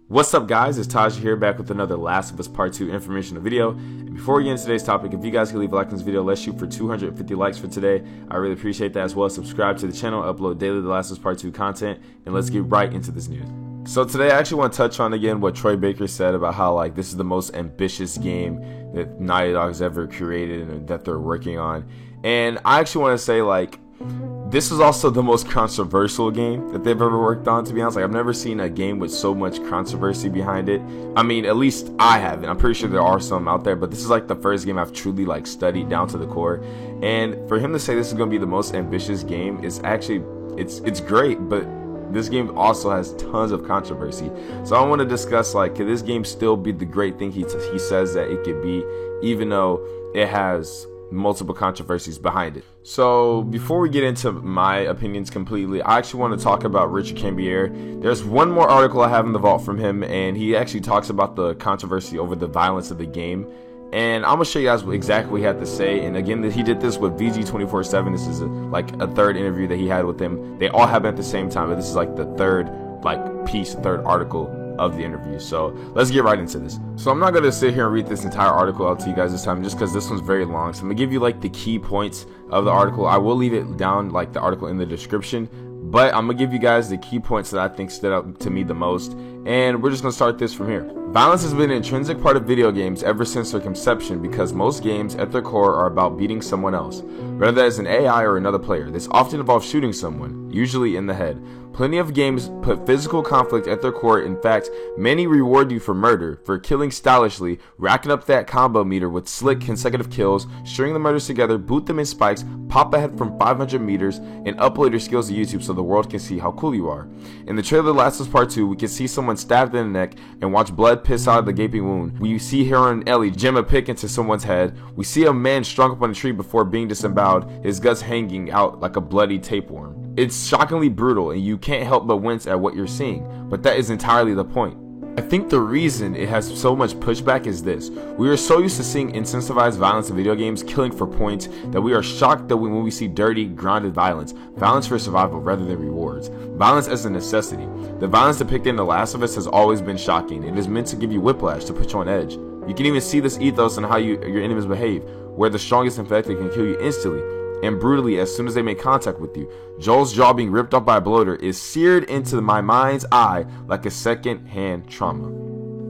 What's up, guys? It's Taj here, back with another Last of Us Part 2 informational video. And before we get into today's topic, if you guys can leave a like on this video, let's shoot for 250 likes for today. I really appreciate that as well. Subscribe to the channel, upload daily The Last of Us Part 2 content, and let's get right into this news. So today I actually want to touch on again what Troy Baker said about how this is the most ambitious game that Naughty Dog's ever created and that they're working on. And I actually want to say this is also the most controversial game that they've ever worked on, to be honest. I've never seen a game with so much controversy behind it. I mean, at least I haven't. I'm pretty sure there are some out there, but this is the first game I've truly studied down to the core. And for him to say this is going to be the most ambitious game is actually, it's great, but this game also has tons of controversy. So I want to discuss could this game still be the great thing he says that it could be, even though it has multiple controversies behind it. So before we get into my opinions completely, I actually want to talk about Richard Cambier. There's one more article I have in the vault from him, and he actually talks about the controversy over the violence of the game. And I'm gonna show you guys exactly what he had to say. And again, he did this with VG247. This is a third interview that he had with him. They all happen at the same time, but this is the third third article of the interview. So let's get right into this. So I'm not going to sit here and read this entire article out to you guys this time, just because this one's very long. So I'm going to give you the key points of the article. I will leave it down the article in the description, but I'm going to give you guys the key points that I think stood out to me the most. And we're just going to start this from here. Violence has been an intrinsic part of video games ever since their conception, because most games at their core are about beating someone else, whether that is an AI or another player. This often involves shooting someone, usually in the head. Plenty of games put physical conflict at their core. In fact, many reward you for murder, for killing stylishly, racking up that combo meter with slick consecutive kills, string the murders together, boot them in spikes, pop ahead from 500 meters, and upload your skills to YouTube so the world can see how cool you are. In the trailer The Last of Us Part 2, we can see someone stabbed in the neck and watch blood piss out of the gaping wound. We see Hero and Ellie jam a pick into someone's head. We see a man strung up on a tree before being disemboweled, his guts hanging out like a bloody tapeworm. It's shockingly brutal, and you can't help but wince at what you're seeing, but that is entirely the point. I think the reason it has so much pushback is this: we are so used to seeing incentivized violence in video games, killing for points, that we are shocked that when we see dirty, grounded violence for survival rather than rewards, violence as a necessity. The violence depicted in The Last of Us has always been shocking. It is meant to give you whiplash, to put you on edge. You can even see this ethos in how your enemies behave, where the strongest infected can kill you instantly and brutally as soon as they make contact with you. Joel's jaw being ripped off by a bloater is seared into my mind's eye like a second-hand trauma.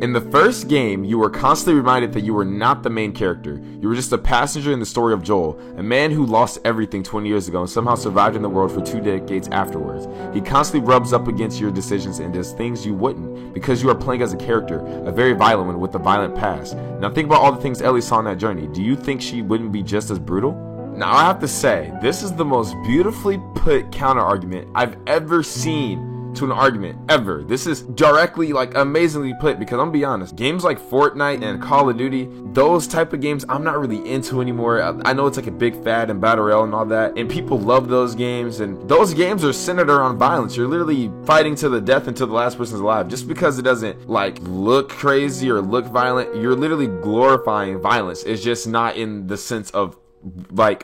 In the first game, you were constantly reminded that you were not the main character. You were just a passenger in the story of Joel, a man who lost everything 20 years ago and somehow survived in the world for 2 decades afterwards. He constantly rubs up against your decisions and does things you wouldn't, because you are playing as a character, a very violent one with a violent past. Now think about all the things Ellie saw on that journey. Do you think she wouldn't be just as brutal? Now I have to say, this is the most beautifully put counter argument I've ever seen to an argument, ever. This is directly, amazingly put, because I'm gonna be honest, games like Fortnite and Call of Duty, those type of games I'm not really into anymore. I know it's a big fad and battle royale and all that, and people love those games, and those games are centered around violence. You're literally fighting to the death until the last person's alive. Just because it doesn't look crazy or look violent, you're literally glorifying violence. It's just not in the sense of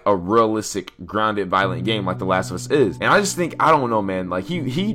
a realistic, grounded, violent game like The Last of Us is. And I just think, I don't know, man, he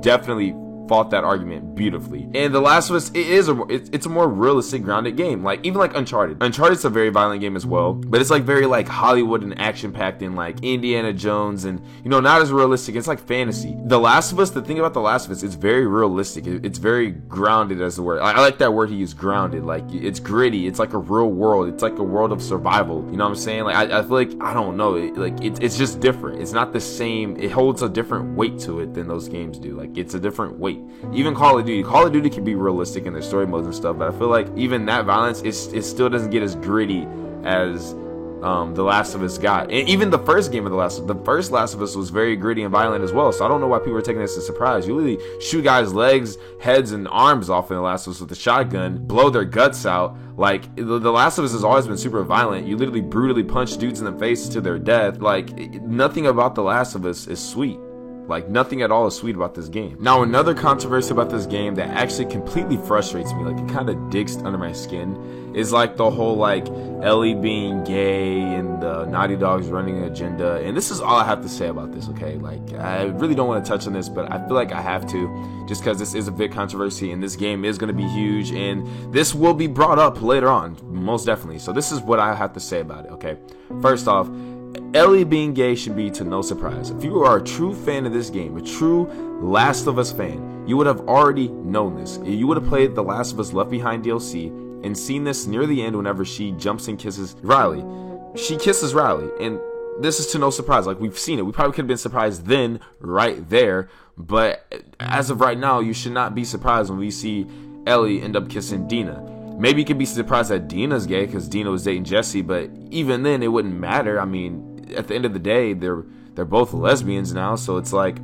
definitely fought that argument beautifully. And The Last of Us, it's a more realistic, grounded game. Even Uncharted. Uncharted's a very violent game as well, but it's very Hollywood and action-packed and Indiana Jones, and not as realistic. It's fantasy. The Last of Us, the thing about The Last of Us, it's very realistic. It's very grounded, as the word. I like that word he used, grounded. It's gritty. It's a real world. It's a world of survival. You know what I'm saying? I feel I don't know. It's just different. It's not the same. It holds a different weight to it than those games do. It's a different weight. Even Call of Duty can be realistic in their story modes and stuff, but I feel even that violence, it still doesn't get as gritty as The Last of Us got. And even the first game of the first Last of Us was very gritty and violent as well. So I don't know why people are taking this as a surprise. You literally shoot guys' legs, heads, and arms off in The Last of Us with a shotgun, blow their guts out. The Last of Us has always been super violent. You literally brutally punch dudes in the face to their death. Nothing about The Last of Us is sweet. Like, nothing at all is sweet about this game. Now, another controversy about this game that actually completely frustrates me, like it kind of digs under my skin, is like the whole like Ellie being gay and the Naughty Dog's running an agenda. And this is all I have to say about this, okay? Like, I really don't want to touch on this, but I feel like I have to, just because this is a big controversy and this game is going to be huge and this will be brought up later on, most definitely. So this is what I have to say about it, okay? First off, Ellie being gay should be to no surprise. If you are a true fan of this game, a true Last of Us fan, you would have already known this. You would have played the Last of Us Left Behind DLC and seen this near the end whenever she jumps and kisses Riley. She kisses Riley, and this is to no surprise. Like, we've seen it. We probably could have been surprised then, right there, but as of right now, you should not be surprised when we see Ellie end up kissing Dina. Maybe you could be surprised that Dina's gay because Dina was dating Jesse, but even then, it wouldn't matter. I mean, at the end of the day, they're both lesbians now, so it's like,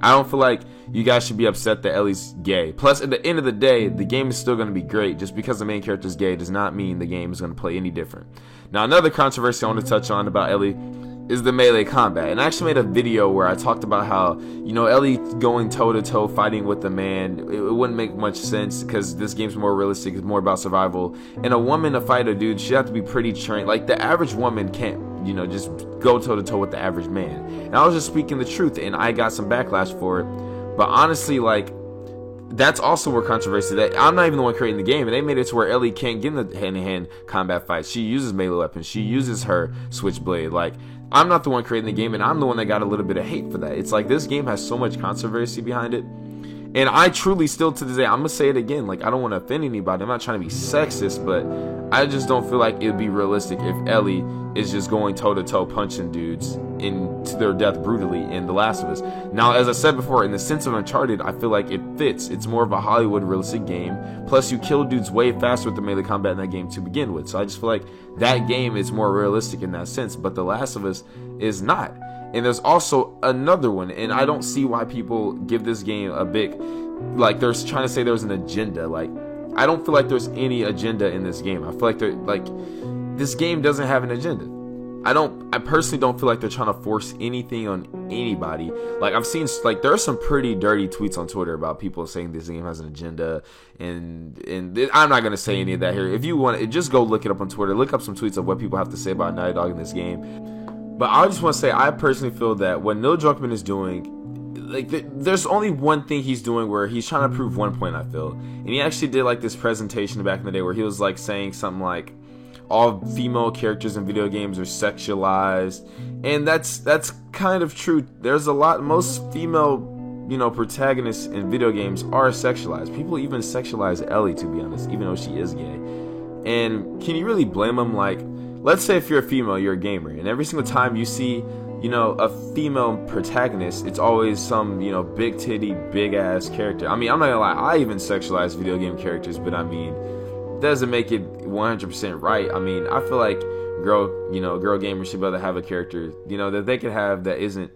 I don't feel like you guys should be upset that Ellie's gay. Plus, at the end of the day, the game is still going to be great. Just because the main character is gay does not mean the game is going to play any different. Now, another controversy I want to touch on about Ellie is the melee combat. And I actually made a video where I talked about how, you know, Ellie going toe-to-toe fighting with a man, it wouldn't make much sense because this game's more realistic, it's more about survival. And a woman to fight a dude, she'd have to be pretty trained. Like, the average woman can't, you know, just go toe-to-toe with the average man. And I was just speaking the truth, and I got some backlash for it. But honestly, like, that's also where controversy that I'm not even the one creating the game, and they made it to where Ellie can't get in the hand-to-hand combat fights. She uses melee weapons. She uses her switchblade. Like, I'm not the one creating the game, and I'm the one that got a little bit of hate for that. It's like, this game has so much controversy behind it, and I truly still to this day, I'm gonna say it again, like, I don't want to offend anybody, I'm not trying to be sexist, but I just don't feel like it would be realistic if Ellie is just going toe-to-toe punching dudes into their death brutally in The Last of Us. Now, as I said before, in the sense of Uncharted, I feel like it fits. It's more of a Hollywood realistic game. Plus, you kill dudes way faster with the melee combat in that game to begin with. So I just feel like that game is more realistic in that sense. But The Last of Us is not. And there's also another one, and I don't see why people give this game a big, like, they're trying to say there's an agenda. Like, I don't feel like there's any agenda in this game. I feel like this game doesn't have an agenda. I personally don't feel like they're trying to force anything on anybody. Like, I've seen, like, there are some pretty dirty tweets on Twitter about people saying this game has an agenda, and I'm not gonna say any of that here. If you want to, just go look it up on Twitter, look up some tweets of what people have to say about Naughty Dog in this game. But I just want to say, I personally feel that what Neil Druckmann is doing, like, there's only one thing he's doing where he's trying to prove one point, I feel. And he actually did, like, this presentation back in the day where he was, like, saying something like, all female characters in video games are sexualized, and that's kind of true. There's a lot, most female, you know, protagonists in video games are sexualized. People even sexualize Ellie, to be honest, even though she is gay. And can you really blame them? Like, let's say if you're a female, you're a gamer, and every single time you see, you know, a female protagonist, it's always some, you know, big titty, big ass character. I mean, I'm not gonna lie, I even sexualize video game characters, but I mean, doesn't make it 100% right. I mean, I feel like girl gamers should be able to have a character, you know, that they could have that isn't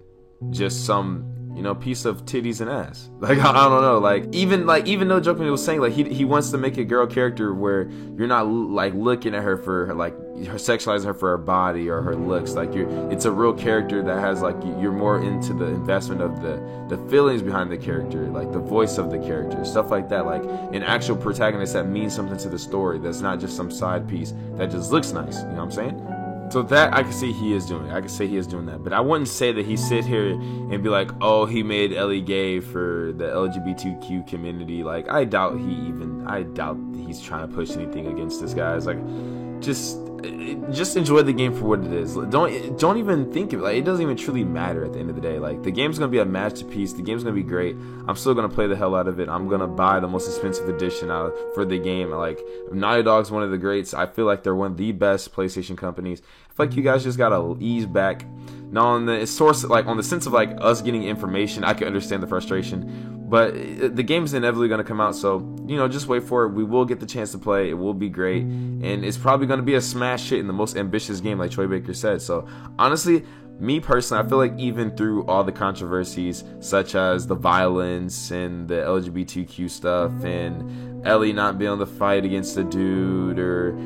just some, you know, piece of titties and ass. Like, I don't know, like, even though Druckmann was saying, like, he wants to make a girl character where you're not, like, looking at her for her, like, her sexualizing her for her body or her looks. Like, it's a real character that has, like, you're more into the investment of the feelings behind the character, like the voice of the character, stuff like that, like an actual protagonist that means something to the story, that's not just some side piece that just looks nice, you know what I'm saying? So that I can see he is doing. I can say he is doing that. But I wouldn't say that he sit here and be like, oh, he made Ellie gay for the LGBTQ community. Like, I doubt he's trying to push anything against this guy. It's like, just enjoy the game for what it is. Don't even think of it. Like, it doesn't even truly matter at the end of the day. Like, the game's gonna be a masterpiece. The game's gonna be great. I'm still gonna play the hell out of it. I'm gonna buy the most expensive edition out for the game. Like, Naughty Dog's one of the greats. I feel like they're one of the best PlayStation companies. I feel like you guys just gotta ease back. Now, on the source, like, on the sense of, like, us getting information, I can understand the frustration. But the game's inevitably going to come out, so, you know, just wait for it. We will get the chance to play. It will be great. And it's probably going to be a smash hit in the most ambitious game, like Troy Baker said. So, honestly, me personally, I feel like even through all the controversies, such as the violence and the LGBTQ stuff and Ellie not being able to fight against the dude, or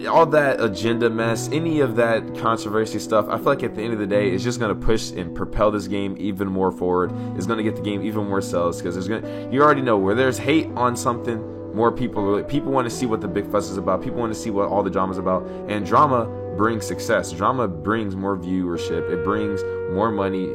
all that agenda mess, any of that controversy stuff, I feel like at the end of the day, it's just going to push and propel this game even more forward. It's going to get the game even more sales, because you already know, where there's hate on something, more people want to see what the big fuss is about. People want to see what all the drama's about, and drama brings success. Drama brings more viewership. It brings more money.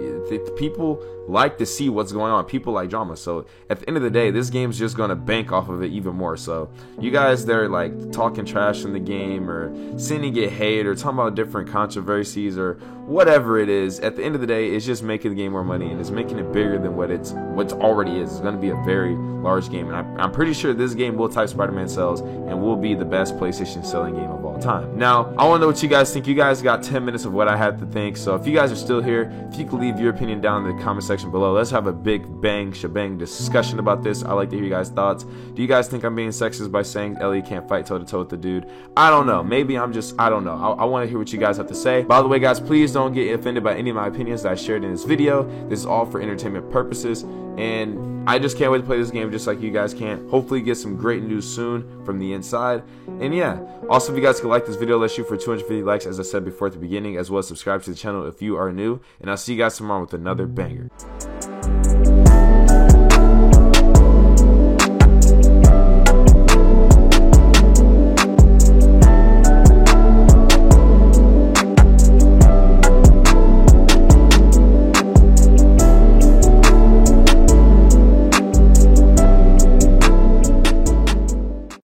People like to see what's going on. People like drama. So at the end of the day, this game's just going to bank off of it even more. So you guys there like talking trash in the game, or sending it hate, or talking about different controversies, or whatever it is, at the end of the day, it's just making the game more money, and it's making it bigger than what already is. It's going to be a very large game, and I'm pretty sure this game will type Spider-Man sales and will be the best PlayStation selling game of all time. Now, I want to know what you guys think. You guys got 10 minutes of what I had to think. So if you guys are still here, if you could leave your opinion down in the comment section below. Let's have a big bang shebang discussion about this. I like to hear you guys' thoughts. Do you guys think I'm being sexist by saying Ellie can't fight toe to toe with the dude? I don't know. Maybe I don't know. I want to hear what you guys have to say. By the way, guys, please don't get offended by any of my opinions that I shared in this video. This is all for entertainment purposes, and I just can't wait to play this game just like you guys can. Hopefully get some great news soon from the inside. And yeah, also if you guys could like this video, let's shoot for 250 likes, as I said before at the beginning, as well as subscribe to the channel if you are new, and I'll see you guys tomorrow with another banger.